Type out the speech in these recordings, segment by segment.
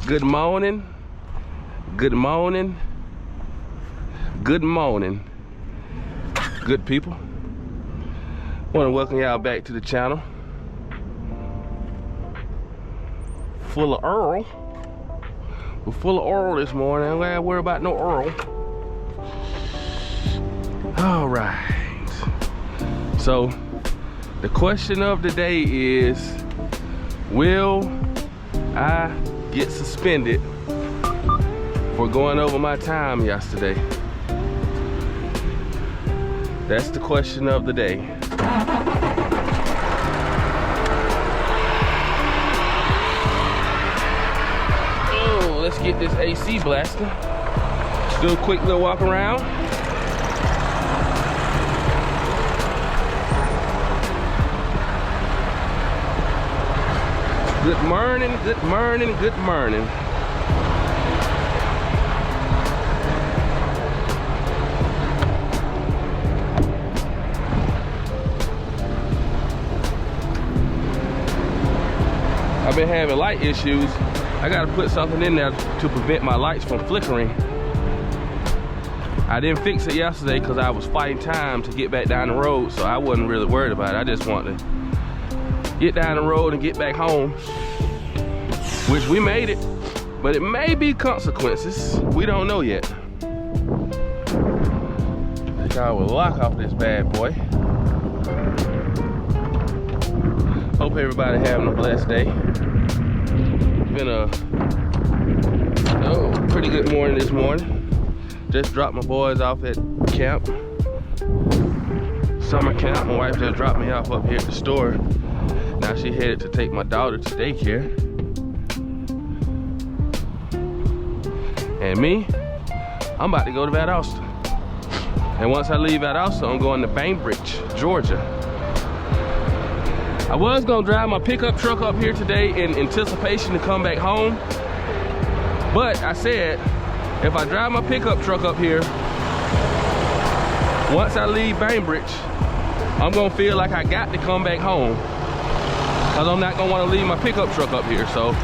Good morning, good morning, good morning, good people. Want to welcome y'all back to the channel. Full of Earl. We're full of Earl this morning. I ain't gotta worry about no Earl. All right. So the question of the day is, will I get suspended for going over my time yesterday? That's the question of the day. Oh, let's get this AC blasting. Do a quick little walk around. Good morning, good morning, good morning. I've been having light issues. I gotta put something in there to prevent my lights from flickering. I didn't fix it yesterday because I was fighting time to get back down the road, so I wasn't really worried about it. I just wanted to get down the road and get back home, which we made it, but it may be consequences. We don't know yet. I think I will lock off this bad boy. Hope everybody having a blessed day. Been a pretty good morning this morning. Just dropped my boys off at camp, summer camp. My wife just dropped me off up here at the store. Now she headed to take my daughter to daycare. And me, I'm about to go to Valdosta. And once I leave Valdosta, I'm going to Bainbridge, Georgia. I was gonna drive my pickup truck up here today in anticipation to come back home. But I said, if I drive my pickup truck up here, once I leave Bainbridge, I'm gonna feel like I got to come back home, because I'm not gonna want to leave my pickup truck up here. So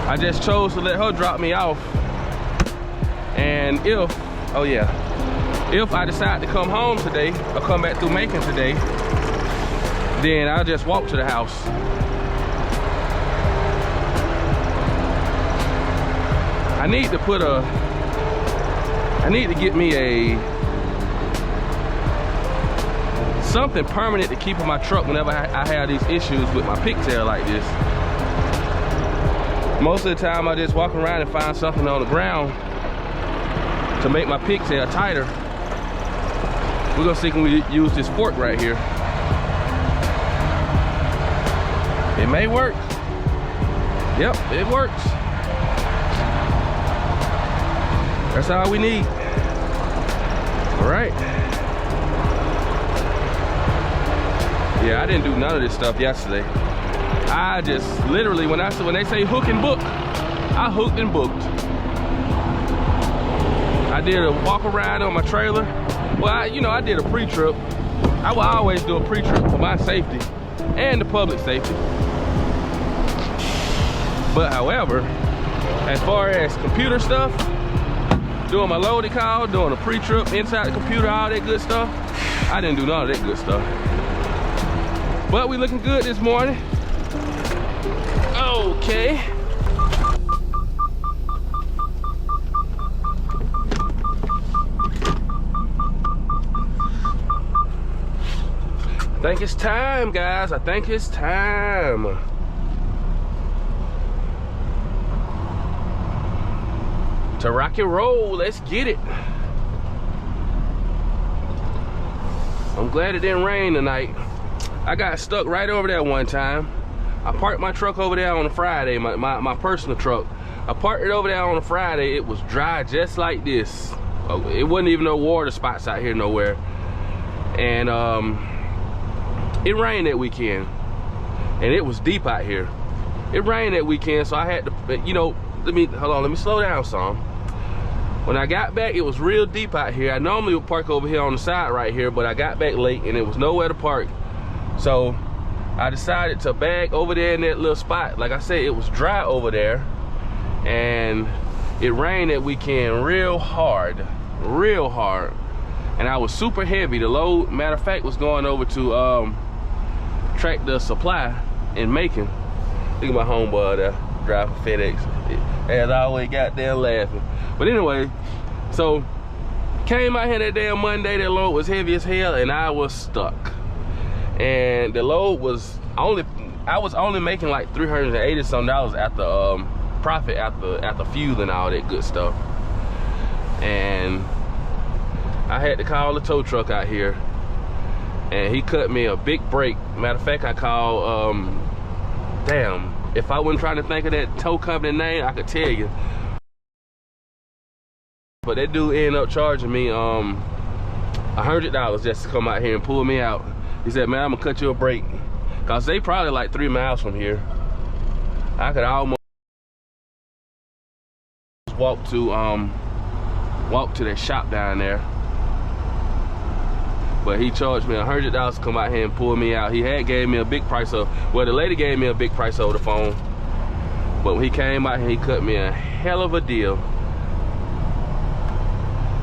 I just chose to let her drop me off. And if I decide to come home today or come back through Macon today, then I'll just walk to the house. I need to get me something permanent to keep in my truck whenever I have these issues with my pigtail like this. Most of the time I just walk around and find something on the ground to make my pigtail tighter. We're gonna see, can we use this fork right here? It may work. Yep, it works. That's all we need. All right. Yeah, I didn't do none of this stuff yesterday. I just literally, when they say hook and book, I hooked and booked. I did a walk around on my trailer. Well, I did a pre-trip. I will always do a pre-trip for my safety and the public safety. But however, as far as computer stuff, doing my loading call, doing a pre-trip inside the computer, all that good stuff, I didn't do none of that good stuff. But we looking good this morning. Okay. I think it's time, guys. I think it's time. To rock and roll, let's get it. I'm glad it didn't rain tonight. I got stuck right over there one time. I parked my truck over there on a Friday, my personal truck. I parked it over there on a Friday. It was dry just like this. It wasn't even no water spots out here nowhere. And it rained that weekend. And it was deep out here. It rained that weekend, so I had to, let me slow down some. When I got back, it was real deep out here. I normally would park over here on the side right here, but I got back late and there was nowhere to park. So I decided to bag over there in that little spot. Like I said, it was dry over there. and it rained that weekend real hard, and I was super heavy. The load, matter of fact, was going over to Tractor Supply in Macon. Look at my homeboy there driving FedEx, as always, goddamn laughing. But anyway, so came out here that damn Monday. That load was heavy as hell, and I was stuck. And the load was I was only making like $380 something after profit after fuel and all that good stuff. And I had to call the tow truck out here, and he cut me a big break. Matter of fact, I called damn, if I wasn't trying to think of that tow company name, I could tell you. But that dude ended up charging me $100 just to come out here and pull me out. He said, man, I'm gonna cut you a break, cause they probably like 3 miles from here. I could almost walk to that shop down there. But he charged me $100 to come out here and pull me out. He had gave me a big price the lady gave me a big price over the phone. But when he came out here, he cut me a hell of a deal.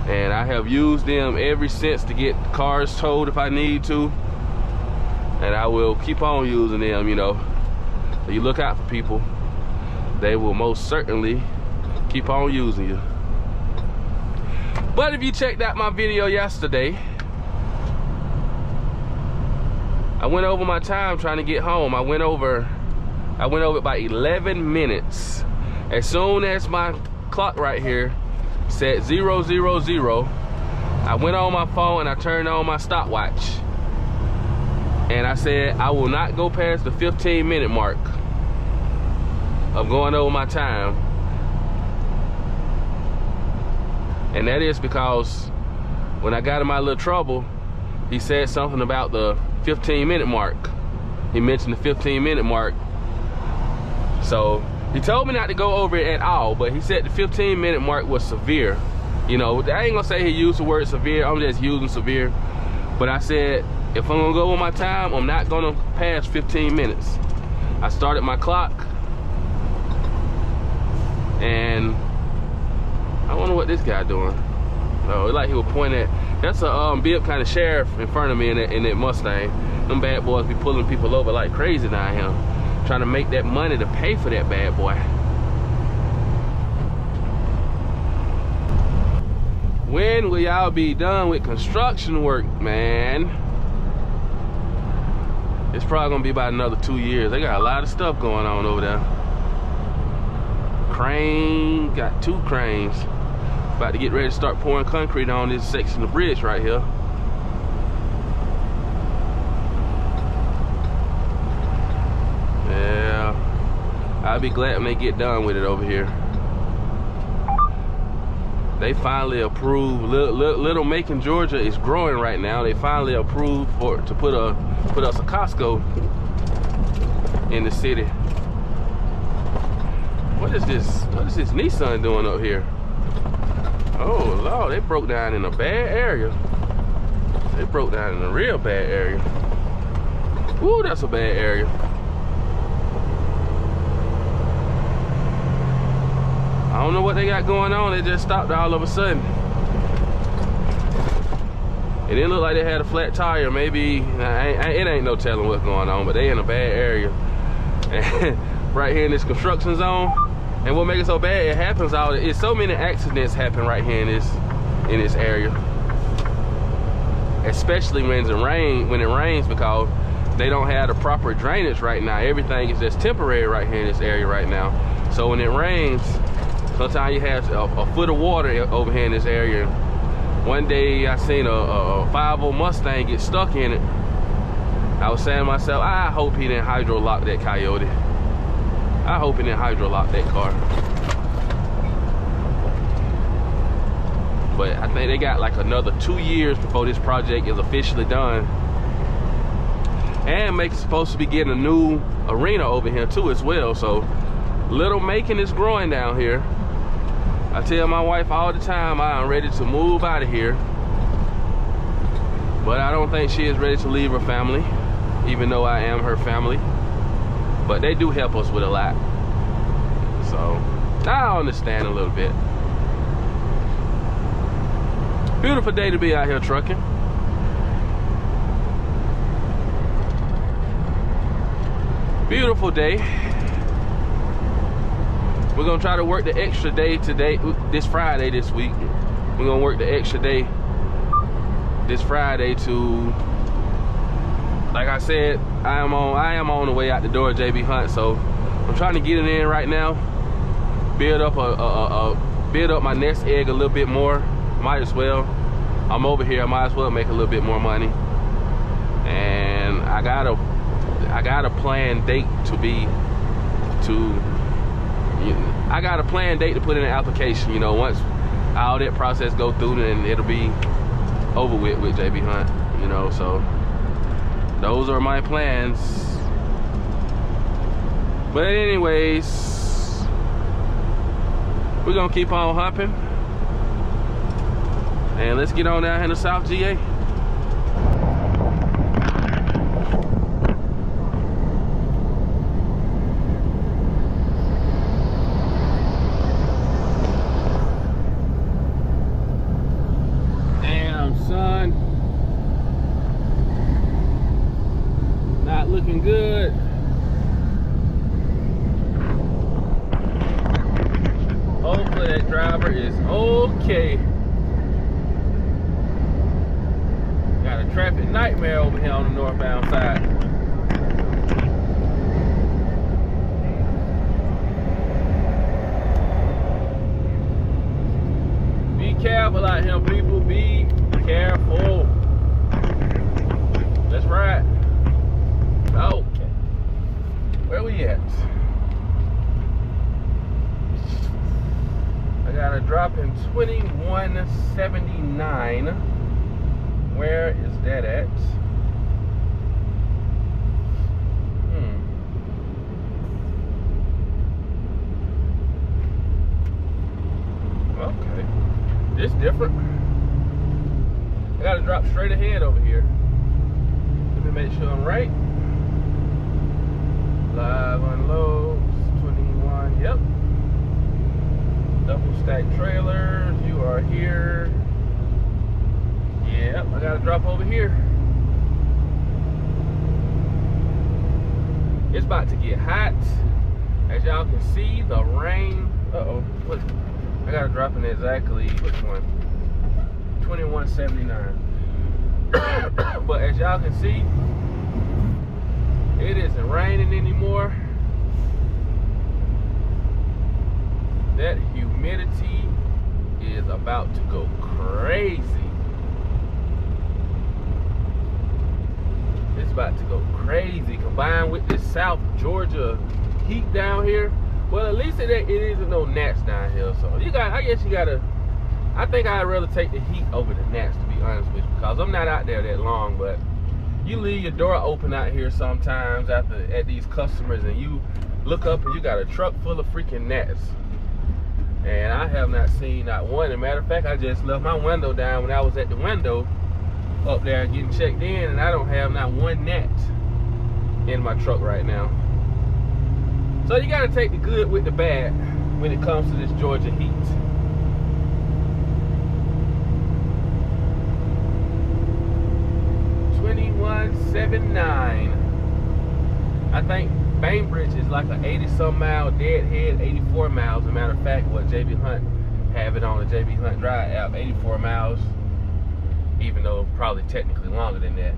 And I have used them ever since to get cars towed if I need to. And I will keep on using them, you know. So you look out for people. They will most certainly keep on using you. But if you checked out my video yesterday, I went over my time trying to get home. I went over by 11 minutes. As soon as my clock right here said 000, I went on my phone and I turned on my stopwatch. And I said, I will not go past the 15-minute mark of going over my time. And that is because when I got in my little trouble, he said something about the 15-minute mark. He mentioned the 15-minute mark. So he told me not to go over it at all, but he said the 15-minute mark was severe. You know, I ain't gonna say he used the word severe, I'm just using severe. But I said, if I'm gonna go over my time, I'm not gonna pass 15 minutes. I started my clock, and I wonder what this guy doing. Oh, like he was pointing at, that's a Bibb kind of sheriff in front of me in that Mustang. Them bad boys be pulling people over like crazy down here, trying to make that money to pay for that bad boy. When will y'all be done with construction work, man? It's probably gonna be about another 2 years. They got a lot of stuff going on over there. Crane, got 2 cranes. About to get ready to start pouring concrete on this section of bridge right here. Yeah, I'll be glad when they get done with it over here. They finally approved. Little Macon, Georgia is growing right now. They finally approved to put us a Costco in the city. What is this? What is this Nissan doing up here? Oh Lord, they broke down in a bad area. They broke down in a real bad area. Ooh, that's a bad area. I don't know what they got going on. They just stopped all of a sudden. It didn't look like they had a flat tire. Maybe, it ain't no telling what's going on, but they in a bad area. And right here in this construction zone. And what makes it so bad, it happens it's so many accidents happen right here in this area. Especially when it rains, because they don't have the proper drainage right now. Everything is just temporary right here in this area right now. So when it rains, sometimes you have a foot of water over here in this area. One day I seen a 5.0 Mustang get stuck in it. I was saying to myself, I hope he didn't hydro lock that Coyote. I hope he didn't hydro lock that car. But I think they got like another 2 years before this project is officially done. And Macon's supposed to be getting a new arena over here too as well. So Little Macon is growing down here. I tell my wife all the time I'm ready to move out of here. But I don't think she is ready to leave her family, even though I am her family. But they do help us with a lot. So I understand a little bit. Beautiful day to be out here trucking. Beautiful day. We're gonna try to work the extra day today, this Friday this week. We're gonna work the extra day this Friday to, like I said, I am on the way out the door, JB Hunt. So I'm trying to get it in right now. Build up build up my nest egg a little bit more. Might as well. I'm over here. I might as well make a little bit more money. And I got a planned date I got a planned date to put in an application. You know, once all that process go through, then it'll be over with JB Hunt. You know, so those are my plans. But anyways, we're gonna keep on humping, and let's get on down here to South GA. Damn, son, not looking good. Hopefully that driver is okay. Got a traffic nightmare over here on the northbound side. Be careful out here, people. Be careful. Let's ride. Okay. Where we at? I got a drop in 2179. Where is that at? Okay. This different. I got to drop straight ahead over here. Let me make sure I'm right. Live unloads, 21, yep. Double stack trailers, you are here. Yep, I gotta drop over here. It's about to get hot. As y'all can see, the rain. What? I gotta drop in exactly, which one? 2179. But as y'all can see, it isn't raining anymore. That humidity is about to go crazy. It's about to go crazy, combined with this South Georgia heat down here. Well, at least it isn't no gnats down here. So I think I'd rather take the heat over the gnats, to be honest with you, because I'm not out there that long. But you leave your door open out here sometimes at these customers, and you look up and you got a truck full of freaking gnats. And I have not seen not one. As a matter of fact, I just left my window down when I was at the window up there getting checked in, and I don't have not one gnat in my truck right now. So you gotta take the good with the bad when it comes to this Georgia heat. $21.79. I think Bainbridge is like an 80-some mile deadhead, 84 miles. As a matter of fact, what JB Hunt have it on the JB Hunt Drive app, 84 miles, even though probably technically longer than that.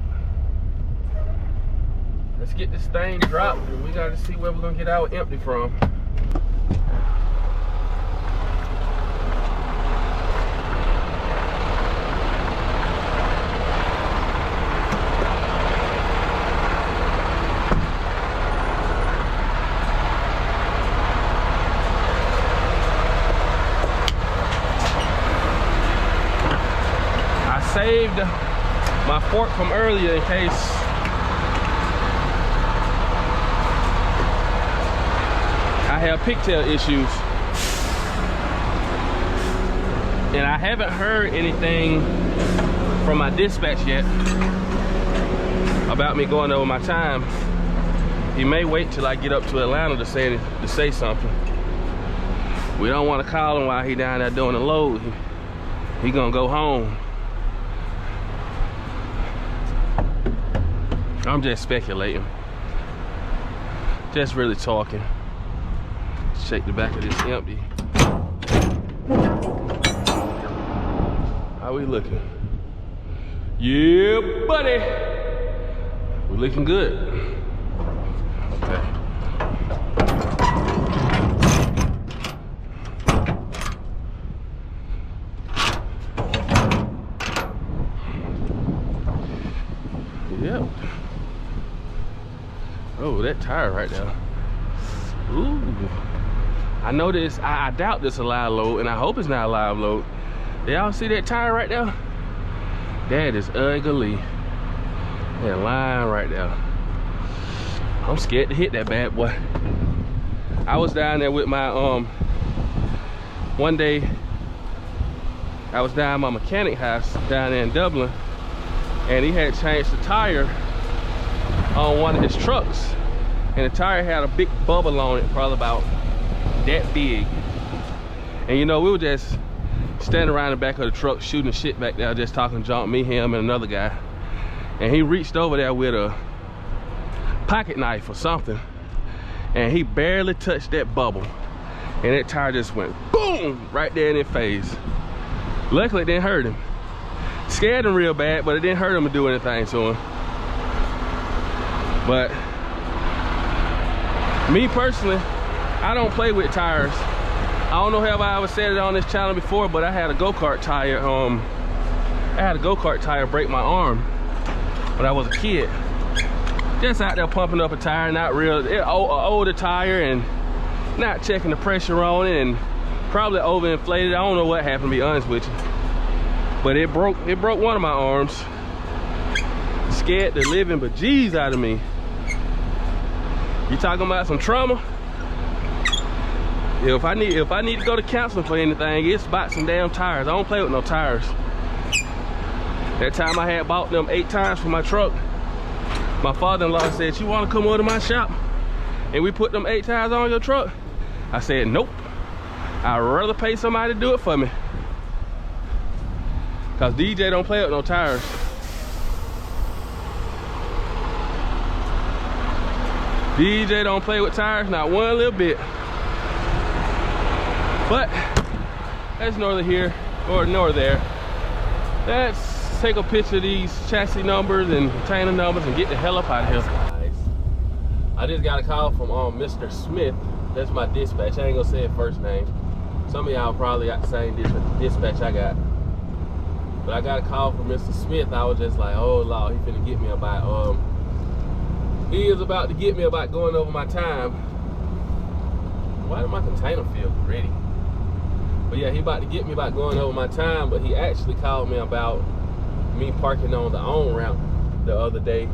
Let's get this thing dropped, and we gotta see where we're gonna get our empty from. Saved my fork from earlier in case I have pigtail issues, and I haven't heard anything from my dispatch yet about me going over my time. He may wait till I get up to Atlanta to say something. We don't want to call him while he down there doing the load. He gonna go home. I'm just speculating. Just really talking. Shake the back of this empty. How we looking? Yeah, buddy. We looking good. Okay. Yep. Oh, that tire right there. Ooh. I know this. I doubt this is a live load, and I hope it's not a live load. Y'all see that tire right there? That is ugly. That line right there. I'm scared to hit that bad boy. I was down there with my one day I was down at my mechanic house down there in Dublin, and he had changed the tire on one of his trucks, and the tire had a big bubble on it, probably about that big. And you know, we were just standing around the back of the truck shooting shit back there, just talking junk, me, him, and another guy. And he reached over there with a pocket knife or something, and he barely touched that bubble, and that tire just went boom right there in his face. Luckily it didn't hurt him. Scared him real bad, but it didn't hurt him to do anything to him. But me personally, I don't play with tires. I don't know if I ever said it on this channel before, but I had a go-kart tire. I had a go-kart tire break my arm when I was a kid. Just out there pumping up a tire, not real, older tire, and not checking the pressure on it, and probably overinflated. I don't know what happened, to be honest with you. But it broke one of my arms. Scared the living bejeez out of me. You talking about some trauma? If I need to go to counseling for anything, it's about some damn tires. I don't play with no tires. That time I had bought them 8 tires for my truck, my father-in-law said, "You want to come over to my shop and we put them 8 tires on your truck?" I said, "Nope. I'd rather pay somebody to do it for me." Cause DJ don't play with no tires. DJ don't play with tires, not one little bit. But that's neither here nor there. Let's take a picture of these chassis numbers and container numbers and get the hell up out of here. Nice. I just got a call from Mr. Smith. That's my dispatch. I ain't gonna say his first name. Some of y'all probably got the same dispatch I got. But I got a call from Mr. Smith. I was just like, oh Lord, he finna get me about he is about to get me about going over my time. Why did my container feel gritty? But yeah, he about to get me about going over my time, but he actually called me about me parking on the on-ramp the other day.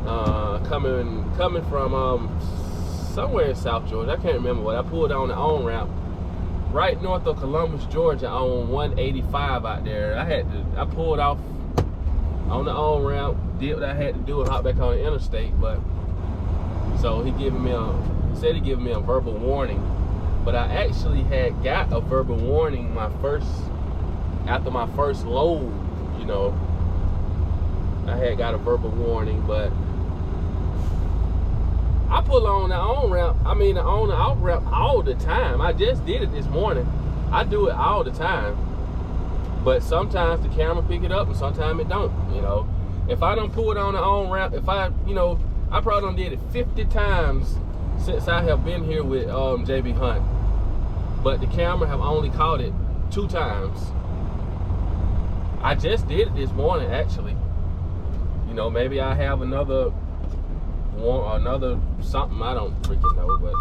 Coming from somewhere in South Georgia. I can't remember what. I pulled on the on-ramp right north of Columbus, Georgia on 185 out there. I pulled off on the on-ramp, did what I had to do and hop back on the interstate. But so he said he gave me a verbal warning, but I actually had got a verbal warning after my first load. You know, I had got a verbal warning, but I pull on the on-ramp, on the off-ramp all the time. I just did it this morning. I do it all the time. But sometimes the camera pick it up and sometimes it don't, you know. If I don't pull it on the on-ramp, I probably done did it 50 times since I have been here with JB Hunt. But the camera have only caught it 2 times. I just did it this morning, actually. You know, maybe I have another something, I don't freaking know, but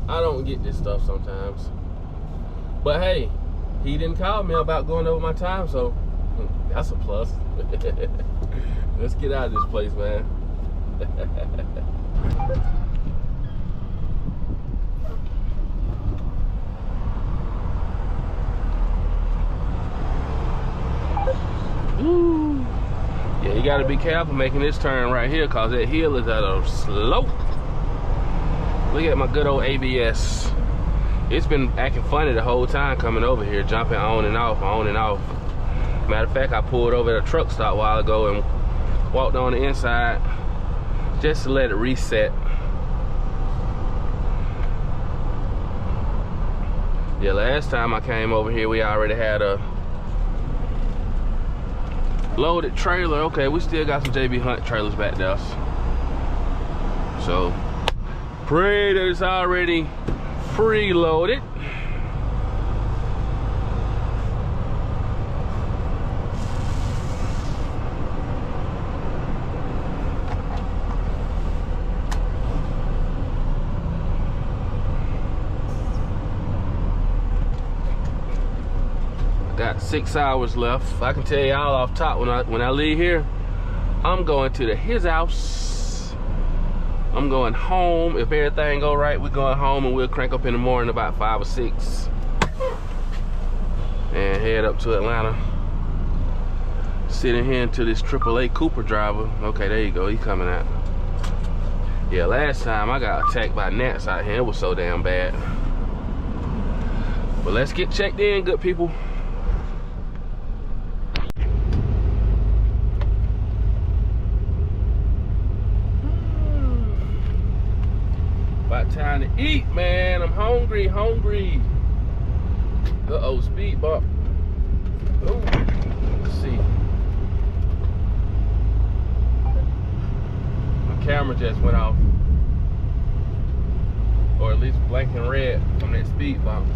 I don't get this stuff sometimes. But hey, he didn't call me about going over my time, so that's a plus. Let's get out of this place, man. Ooh. Yeah, you gotta be careful making this turn right here, cause that hill is at a slope. Look at my good old ABS. It's been acting funny the whole time coming over here, jumping on and off, on and off. Matter of fact, I pulled over at a truck stop a while ago and walked on the inside just to let it reset. Yeah, last time I came over here, we already had a loaded trailer. Okay, we still got some JB Hunt trailers back there. So, pray that it's already preloaded. Got 6 hours left. I can tell y'all off top, when I leave here, I'm going to his house. I'm going home. If everything go right, we're going home and we'll crank up in the morning about 5 or 6 and head up to Atlanta. Sitting here until this AAA Cooper driver. Okay, there you go. He coming out. Yeah, last time I got attacked by gnats out here. It was so damn bad. But let's get checked in, good people. About time to eat, man. I'm hungry. Uh-oh, speed bump. Oh, let's see. My camera just went off. Or at least blinking red from that speed bump.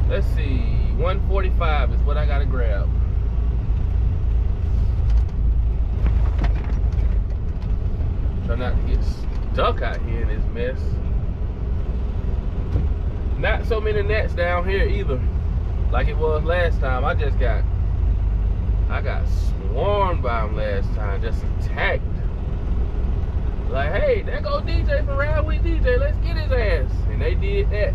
Let's see. 145 is what I gotta grab. Try not to get stuck out here in this mess. Not so many gnats down here either, like it was last time. I got swarmed by them last time, just attacked. Like, hey, there go DJ from Ride with DJ, let's get his ass. And they did that.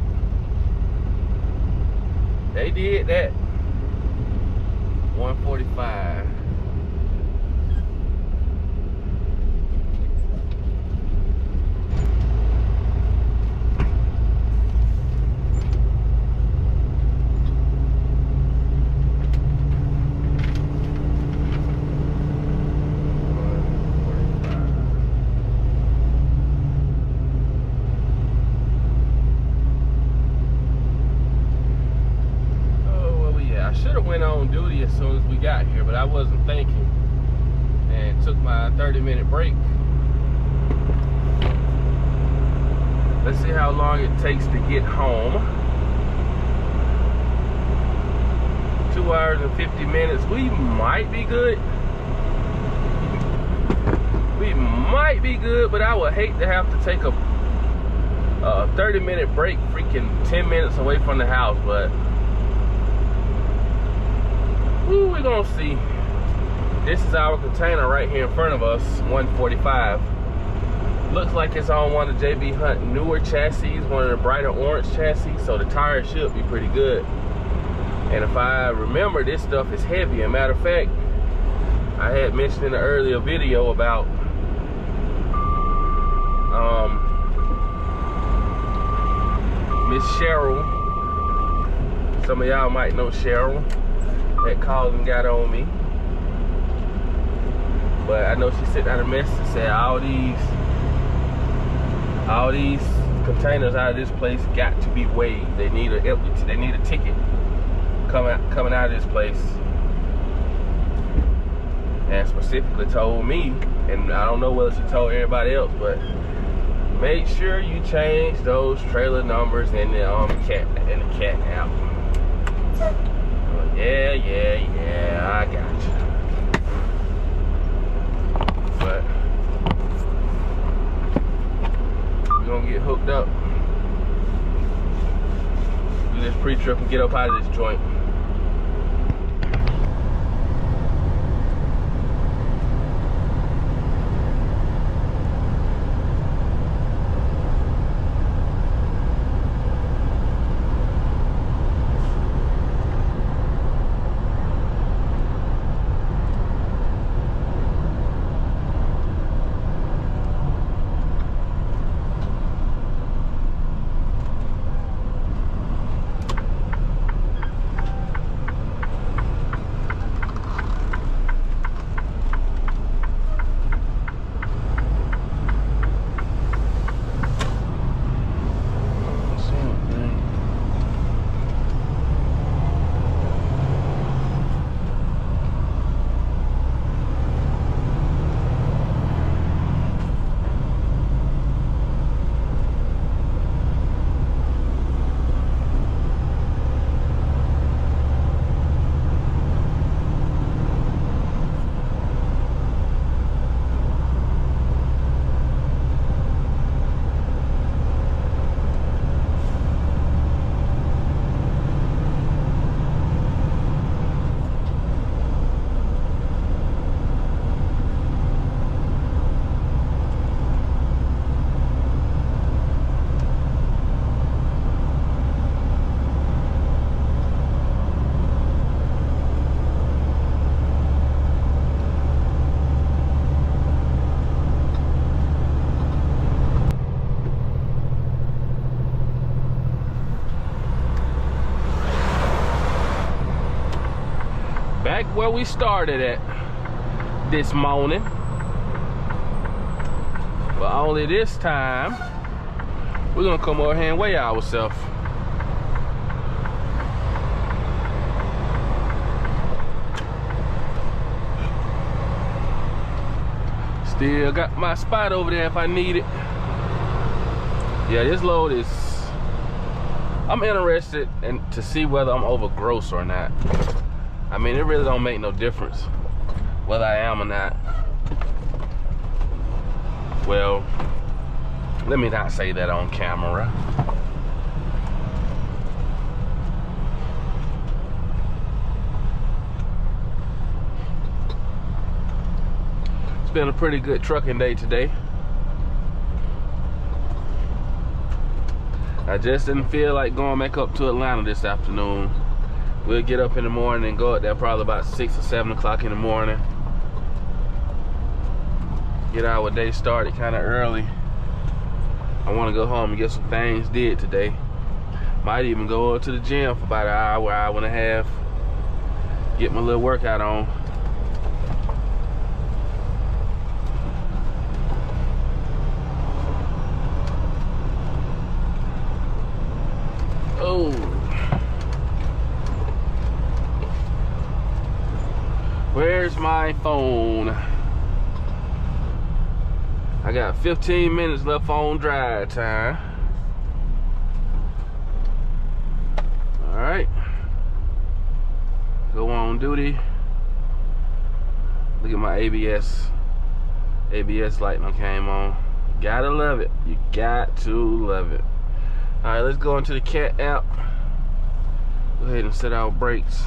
They did that. 145. As soon as we got here, but I wasn't thinking and took my 30-minute break. Let's see how long it takes to get home. 2 hours and 50 minutes. We might be good. But I would hate to have to take a 30-minute break freaking 10 minutes away from the house, but ooh, we're gonna see. This is our container right here in front of us, 145. Looks like it's on one of JB Hunt newer chassis, one of the brighter orange chassis, so the tires should be pretty good. And if I remember, this stuff is heavy. As a matter of fact, I had mentioned in an earlier video about Miss Cheryl. Some of y'all might know Cheryl. That called and got on me, but I know she sent out a message and said all these containers out of this place got to be weighed. They need a ticket coming out of this place, and specifically told me, and I don't know whether she told everybody else, but make sure you change those trailer numbers in the cat app. Yeah, I got you. But we're gonna get hooked up, do this pre-trip and get up out of this joint. where we started at this morning. But only this time, we're gonna come over here and weigh ourselves. Still got my spot over there if I need it. Yeah, this load is, I'm interested to see whether I'm over gross or not. I mean, it really don't make no difference whether I am or not. Well, let me not say that on camera. It's been a pretty good trucking day today. I just didn't feel like going back up to Atlanta this afternoon. We'll get up in the morning and go up there probably about 6 or 7 o'clock in the morning. Get our day started kind of early. I want to go home and get some things did today. Might even go up to the gym for about an hour, hour and a half. Get my little workout on. Oh. Where's my phone? I got 15 minutes left on drive time. All right. Go on duty. Look at my ABS light that came on. Gotta love it. You got to love it. All right, let's go into the CAT app. Go ahead and set our brakes.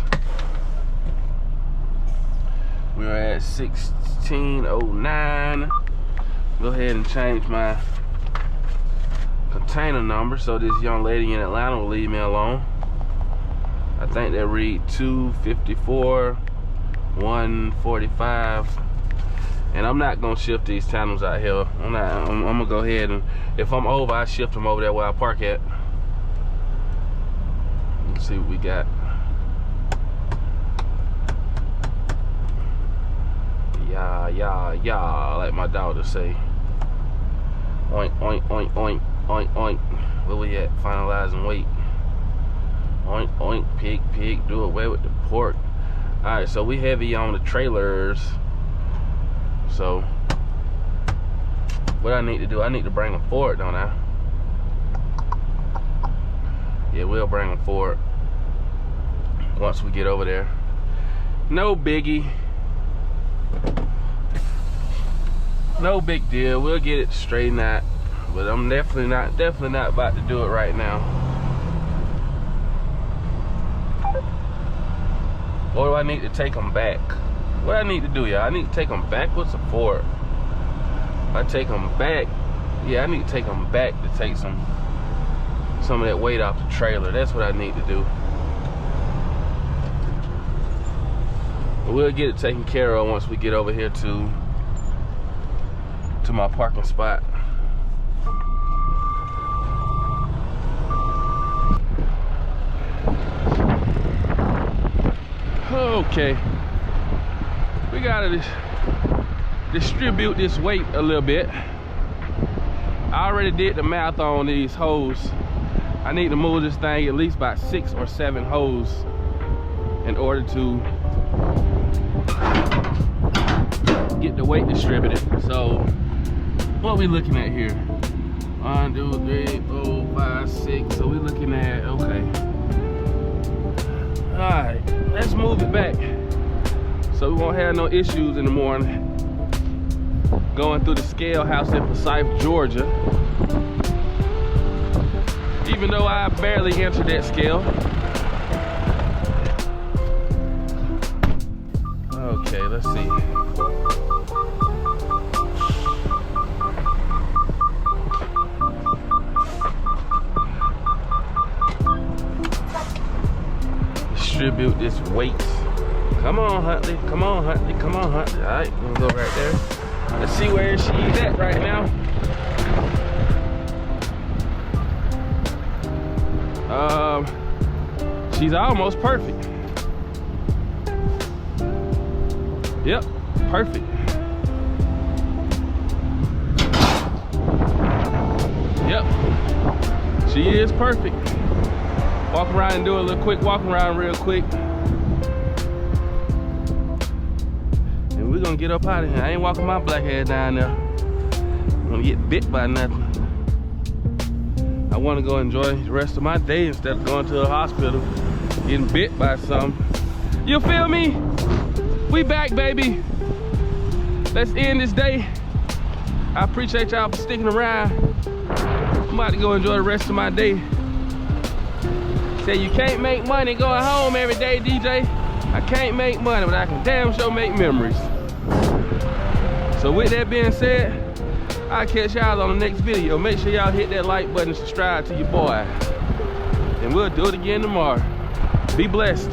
We're at 1609. Go ahead and change my container number so this young lady in Atlanta will leave me alone. I think they read 254 145. And I'm not gonna shift these tandems out here. I'm gonna go ahead and if I'm over, I shift them over there where I park at. Let's see what we got. Yeah, like my daughter say. Oink, oink, oink, oink, oink, oink. Where we at? Finalizing weight. Oink, oink, pig, pig. Do away with the pork. Alright, so we heavy on the trailers. So, what I need to do, I need to bring them forward, don't I? Yeah, we'll bring them forward once we get over there. No biggie. No big deal. We'll get it straightened out. But I'm definitely not about to do it right now. Or do I need to take them back? What I need to do, y'all? I need to take them backwards or forward. If I take them back, yeah, I need to take them back to take some of that weight off the trailer. That's what I need to do. But we'll get it taken care of once we get over here to my parking spot. Okay, we gotta distribute this weight a little bit. I already did the math on these hoses. I need to move this thing at least about 6 or 7 hoses in order to get the weight distributed. So what are we looking at here? 1, 2, 3, 4, 5, 6. So we're looking at, okay. All right, let's move it back so we won't have no issues in the morning going through the scale house in Forsyth, Georgia. Even though I barely entered that scale. Okay, let's see. Distribute this weight. Come on, Huntley. Come on, Huntley. Come on, Huntley. All right, we'll go right there. Let's see where she's at right now. She's almost perfect. Yep, perfect. Yep, she is perfect. Walk around and do a little quick walk around real quick. And we're gonna get up out of here. I ain't walking my black ass down there. I'm gonna get bit by nothing. I wanna go enjoy the rest of my day instead of going to the hospital, getting bit by something. You feel me? We back, baby. Let's end this day. I appreciate y'all for sticking around. I'm about to go enjoy the rest of my day. Say you can't make money going home every day, DJ. I can't make money, but I can damn sure make memories. So with that being said, I'll catch y'all on the next video. Make sure y'all hit that like button and subscribe to your boy. And we'll do it again tomorrow. Be blessed.